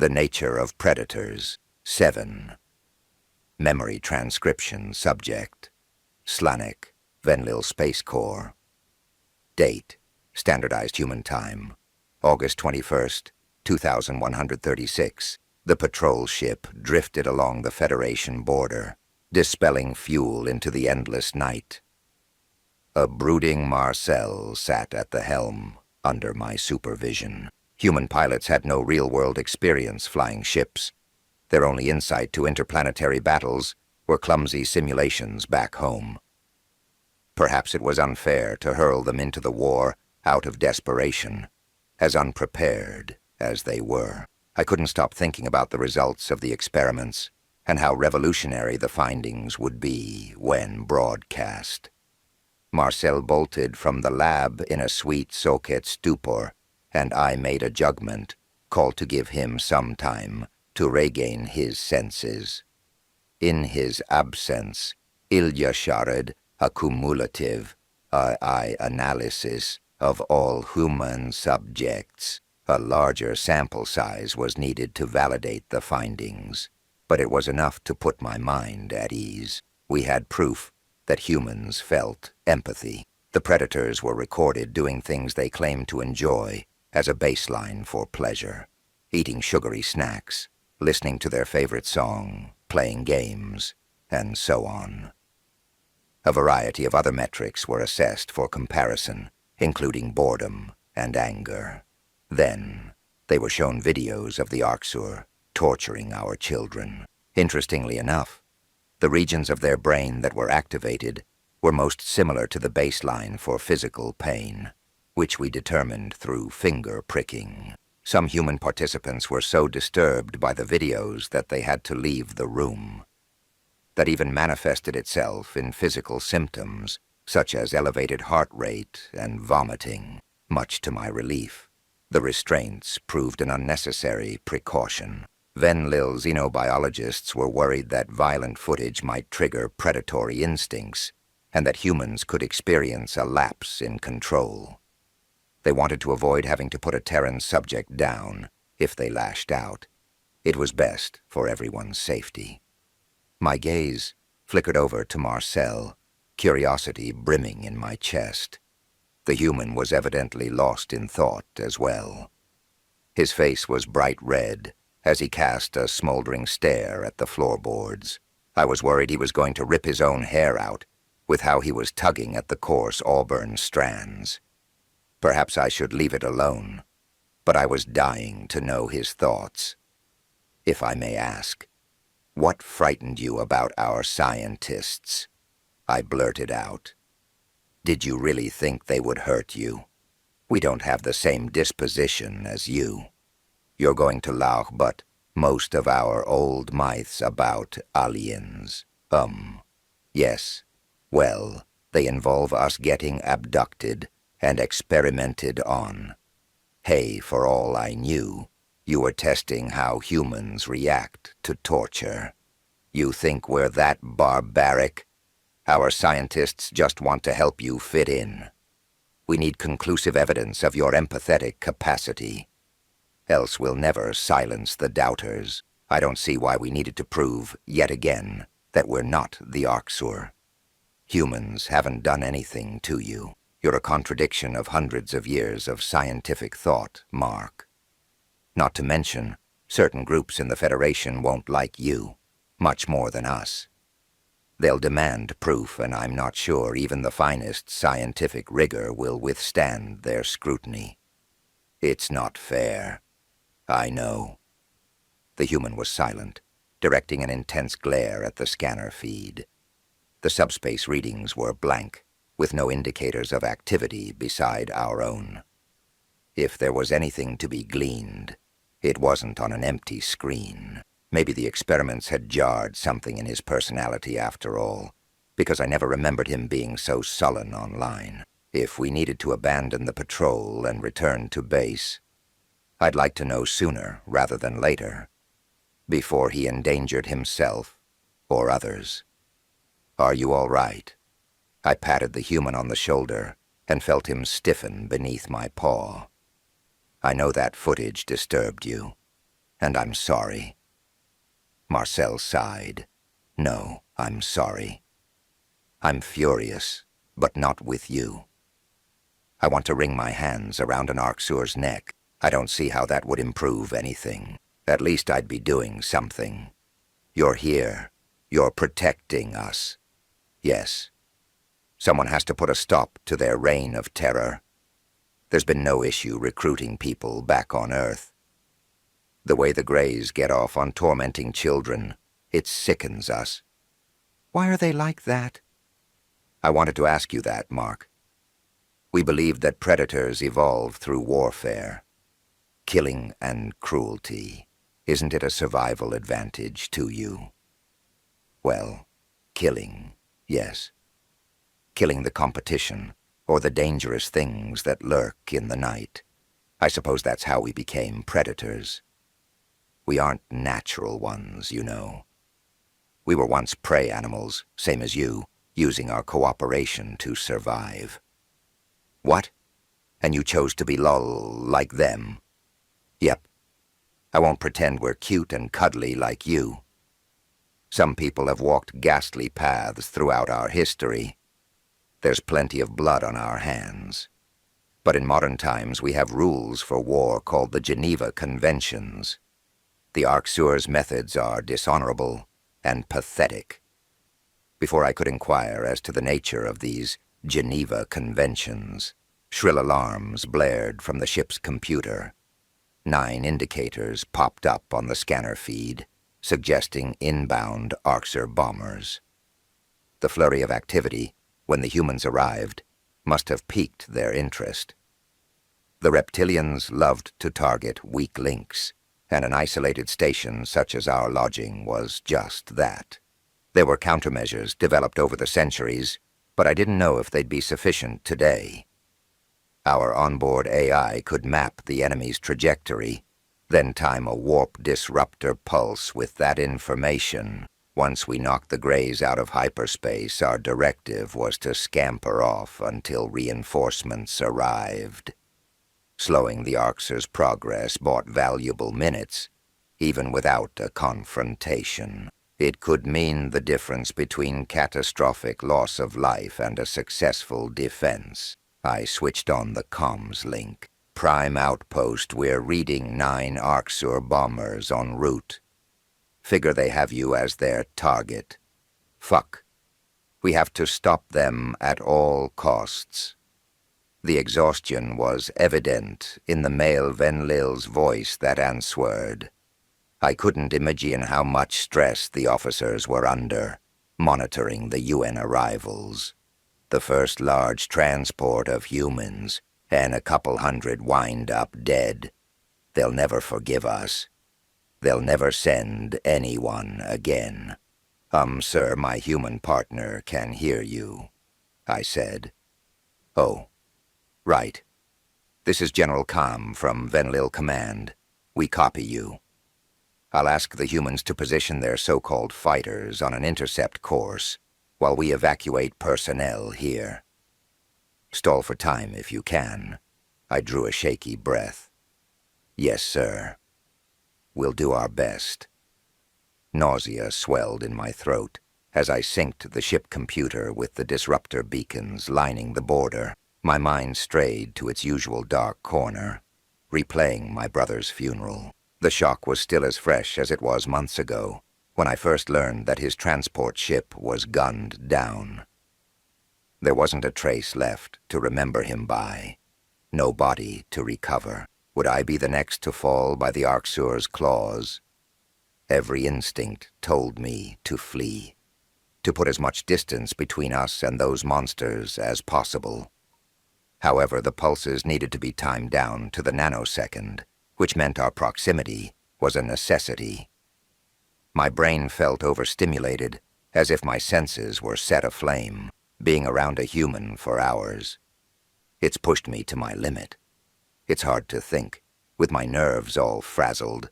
The nature of predators. 7. Memory transcription subject. Slanik, Venlil Space Corps. Date. Standardized human time. August 21st, 2136. The patrol ship drifted along the Federation border, dispelling fuel into the endless night. A brooding Marcel sat at the helm, under my supervision. Human pilots had no real-world experience flying ships. Their only insight to interplanetary battles were clumsy simulations back home. Perhaps it was unfair to hurl them into the war out of desperation, as unprepared as they were. I couldn't stop thinking about the results of the experiments and how revolutionary the findings would be when broadcast. Marcel bolted from the lab in a sweet socket stupor, and I made a judgment call to give him some time to regain his senses. In his absence, Ilya shared a cumulative AI analysis of all human subjects. A larger sample size was needed to validate the findings, but it was enough to put my mind at ease. We had proof that humans felt empathy. The predators were recorded doing things they claimed to enjoy as a baseline for pleasure, eating sugary snacks, listening to their favorite song, playing games, and so on. A variety of other metrics were assessed for comparison, including boredom and anger. Then, they were shown videos of the Arxur torturing our children. Interestingly enough, the regions of their brain that were activated were most similar to the baseline for physical pain, which we determined through finger pricking. Some human participants were so disturbed by the videos that they had to leave the room. That even manifested itself in physical symptoms, such as elevated heart rate and vomiting. Much to my relief, the restraints proved an unnecessary precaution. Venlil xenobiologists were worried that violent footage might trigger predatory instincts, and that humans could experience a lapse in control. They wanted to avoid having to put a Terran subject down if they lashed out. It was best for everyone's safety. My gaze flickered over to Marcel, curiosity brimming in my chest. The human was evidently lost in thought as well. His face was bright red as he cast a smoldering stare at the floorboards. I was worried he was going to rip his own hair out with how he was tugging at the coarse auburn strands. Perhaps I should leave it alone, but I was dying to know his thoughts. If I may ask, what frightened you about our scientists? I blurted out. Did you really think they would hurt you? We don't have the same disposition as you. You're going to laugh, but most of our old myths about aliens. Yes. Well, they involve us getting abducted and experimented on. Hey, for all I knew, you were testing how humans react to torture. You think we're that barbaric? Our scientists just want to help you fit in. We need conclusive evidence of your empathetic capacity. Else we'll never silence the doubters. I don't see why we needed to prove, yet again, that we're not the Arxur. Humans haven't done anything to you. You're a contradiction of hundreds of years of scientific thought, Mark. Not to mention, certain groups in the Federation won't like you, much more than us. They'll demand proof, and I'm not sure even the finest scientific rigor will withstand their scrutiny. It's not fair. I know. The human was silent, directing an intense glare at the scanner feed. The subspace readings were blank, with no indicators of activity beside our own. If there was anything to be gleaned, it wasn't on an empty screen. Maybe the experiments had jarred something in his personality after all, because I never remembered him being so sullen online. If we needed to abandon the patrol and return to base, I'd like to know sooner rather than later, before he endangered himself or others. Are you all right? I patted the human on the shoulder and felt him stiffen beneath my paw. I know that footage disturbed you, And I'm sorry. Marcel sighed. No, I'm sorry. I'm furious, but not with you. I want to wring my hands around an Arxur's neck. I don't see how that would improve anything. At least I'd be doing something. You're here. You're protecting us. Yes. Someone has to put a stop to their reign of terror. There's been no issue recruiting people back on Earth. The way the Greys get off on tormenting children, it sickens us. Why are they like that? I wanted to ask you that, Mark. We believed that predators evolve through warfare. Killing and cruelty. Isn't it a survival advantage to you? Well, killing, yes. Killing the competition, or the dangerous things that lurk in the night. I suppose that's how we became predators. We aren't natural ones, you know. We were once prey animals, same as you, using our cooperation to survive. What? And you chose to be like them? Yep. I won't pretend we're cute and cuddly like you. Some people have walked ghastly paths throughout our history. There's plenty of blood on our hands. But in modern times we have rules for war called the Geneva Conventions. The Arxur's methods are dishonorable and pathetic. Before I could inquire as to the nature of these Geneva Conventions, shrill alarms blared from the ship's computer. 9 indicators popped up on the scanner feed, suggesting inbound Arxur bombers. The flurry of activity, when the humans arrived, must have piqued their interest. The reptilians loved to target weak links, and an isolated station such as our lodging was just that. There were countermeasures developed over the centuries, but I didn't know if they'd be sufficient today. Our onboard AI could map the enemy's trajectory, then time a warp disruptor pulse with that information. Once we knocked the Greys out of hyperspace, our directive was to scamper off until reinforcements arrived. Slowing the Arxur's progress bought valuable minutes, even without a confrontation. It could mean the difference between catastrophic loss of life and a successful defense. I switched on the comms link. Prime outpost, we're reading 9 Arxur bombers en route. Figure they have you as their target. Fuck. We have to stop them at all costs. The exhaustion was evident in the male Venlil's voice that answered. I couldn't imagine how much stress the officers were under, monitoring the UN arrivals. The first large transport of humans, and a couple hundred wind up dead. They'll never forgive us. They'll never send anyone again. Sir, my human partner can hear you, I said. Oh, right. This is General Kham from Venlil Command. We copy you. I'll ask the humans to position their so-called fighters on an intercept course while we evacuate personnel here. Stall for time if you can. I drew a shaky breath. Yes, sir. We'll do our best. Nausea swelled in my throat as I synced the ship computer with the disruptor beacons lining the border. My mind strayed to its usual dark corner, replaying my brother's funeral. The shock was still as fresh as it was months ago, when I first learned that his transport ship was gunned down. There wasn't a trace left to remember him by, no body to recover. Would I be the next to fall by the Arxur's claws? Every instinct told me to flee, to put as much distance between us and those monsters as possible. However, the pulses needed to be timed down to the nanosecond, which meant our proximity was a necessity. My brain felt overstimulated, as if my senses were set aflame, being around a human for hours. It's pushed me to my limit. It's hard to think, with my nerves all frazzled.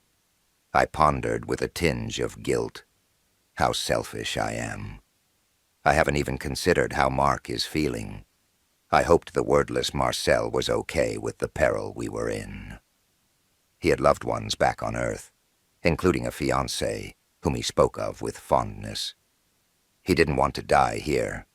I pondered with a tinge of guilt. How selfish I am. I haven't even considered how Mark is feeling. I hoped the wordless Marcel was okay with the peril we were in. He had loved ones back on Earth, including a fiancée whom he spoke of with fondness. He didn't want to die here.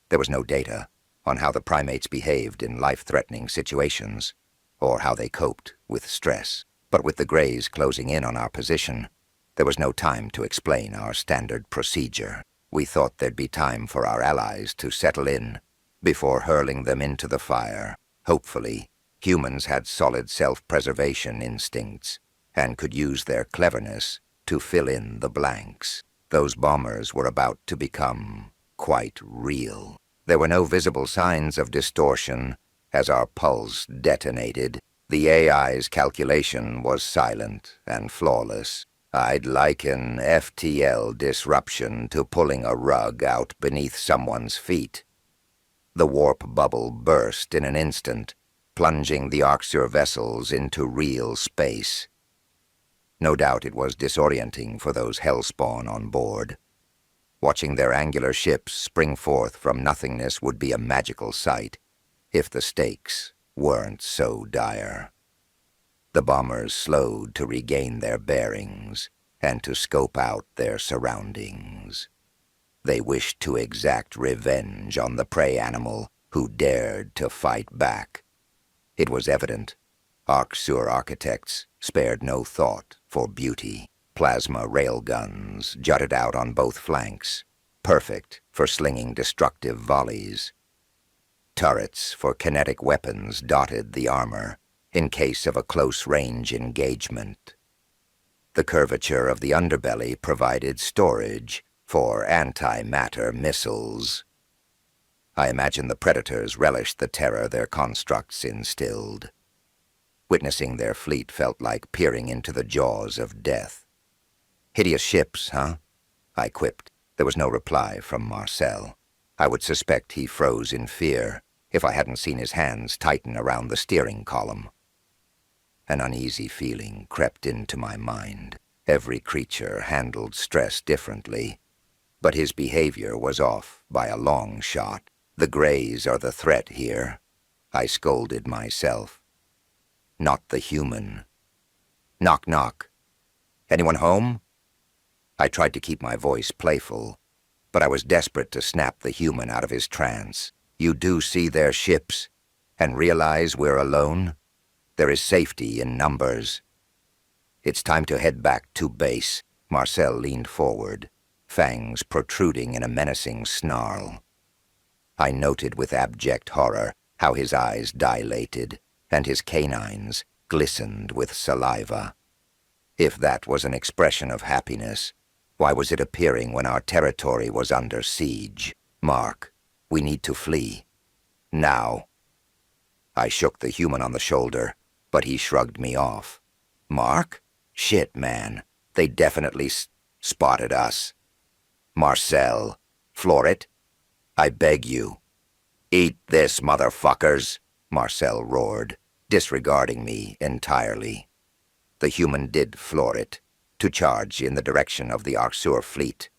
There was no data on how the primates behaved in life-threatening situations, or how they coped with stress. But with the Greys closing in on our position, there was no time to explain our standard procedure. We thought there'd be time for our allies to settle in before hurling them into the fire. Hopefully, humans had solid self-preservation instincts and could use their cleverness to fill in the blanks. Those bombers were about to become quite real. There were no visible signs of distortion as our pulse detonated. The AI's calculation was silent and flawless. I'd liken FTL disruption to pulling a rug out beneath someone's feet. The warp bubble burst in an instant, plunging the Arxur vessels into real space. No doubt it was disorienting for those hellspawn on board. Watching their angular ships spring forth from nothingness would be a magical sight, if the stakes weren't so dire. The bombers slowed to regain their bearings and to scope out their surroundings. They wished to exact revenge on the prey animal who dared to fight back. It was evident Arxur architects spared no thought for beauty. Plasma railguns jutted out on both flanks, perfect for slinging destructive volleys. Turrets for kinetic weapons dotted the armor in case of a close-range engagement. The curvature of the underbelly provided storage for antimatter missiles. I imagine the predators relished the terror their constructs instilled. Witnessing their fleet felt like peering into the jaws of death. "Hideous ships, huh?" I quipped. There was no reply from Marcel. I would suspect he froze in fear if I hadn't seen his hands tighten around the steering column. An uneasy feeling crept into my mind. Every creature handled stress differently, but his behavior was off by a long shot. The Greys are the threat here, I scolded myself. Not the human. Knock, knock. Anyone home? I tried to keep my voice playful, but I was desperate to snap the human out of his trance. You do see their ships and realize we're alone? There is safety in numbers. It's time to head back to base. Marcel leaned forward, fangs protruding in a menacing snarl. I noted with abject horror how his eyes dilated and his canines glistened with saliva. If that was an expression of happiness, why was it appearing when our territory was under siege? Mark, we need to flee. Now. I shook the human on the shoulder, but he shrugged me off. Mark? Shit, man. They definitely spotted us. Marcel, floor it. I beg you. Eat this, motherfuckers, Marcel roared, disregarding me entirely. The human did floor it, to charge in the direction of the Arxur fleet.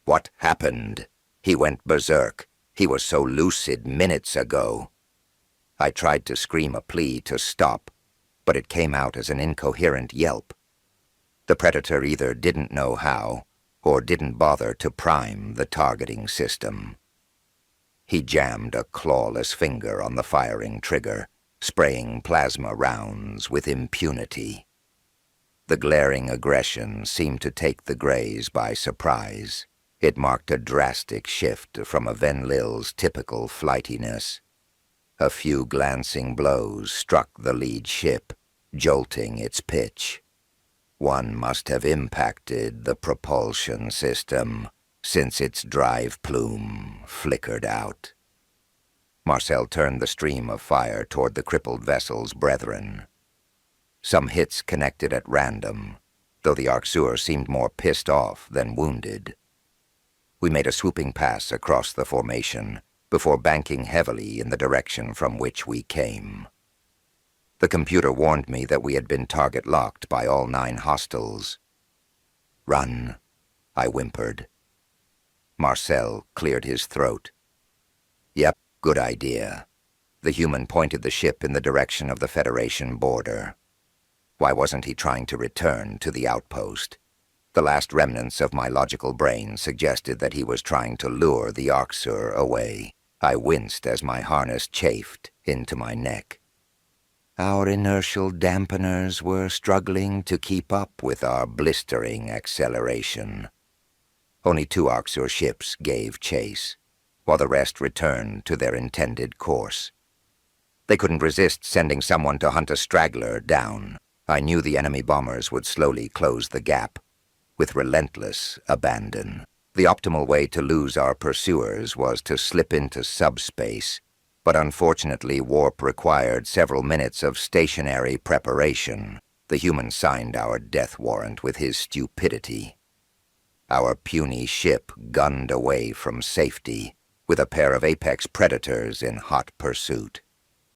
What happened? He went berserk. He was so lucid minutes ago. I tried to scream a plea to stop, but it came out as an incoherent yelp. The predator either didn't know how, or didn't bother to prime the targeting system. He jammed a clawless finger on the firing trigger, spraying plasma rounds with impunity. The glaring aggression seemed to take the Greys by surprise. It marked a drastic shift from a Venlil's typical flightiness. A few glancing blows struck the lead ship, jolting its pitch. One must have impacted the propulsion system, since its drive plume flickered out. Marcel turned the stream of fire toward the crippled vessel's brethren. Some hits connected at random, though the Arxur seemed more pissed off than wounded. We made a swooping pass across the formation before banking heavily in the direction from which we came. The computer warned me that we had been target-locked by all 9 hostiles. Run, I whimpered. Marcel cleared his throat. Yep, good idea. The human pointed the ship in the direction of the Federation border. Why wasn't he trying to return to the outpost? The last remnants of my logical brain suggested that he was trying to lure the Arxur away. I winced as my harness chafed into my neck. Our inertial dampeners were struggling to keep up with our blistering acceleration. Only 2 Arxur ships gave chase, while the rest returned to their intended course. They couldn't resist sending someone to hunt a straggler down. I knew the enemy bombers would slowly close the gap, with relentless abandon. The optimal way to lose our pursuers was to slip into subspace, but unfortunately warp required several minutes of stationary preparation. The human signed our death warrant with his stupidity. Our puny ship gunned away from safety, with a pair of apex predators in hot pursuit.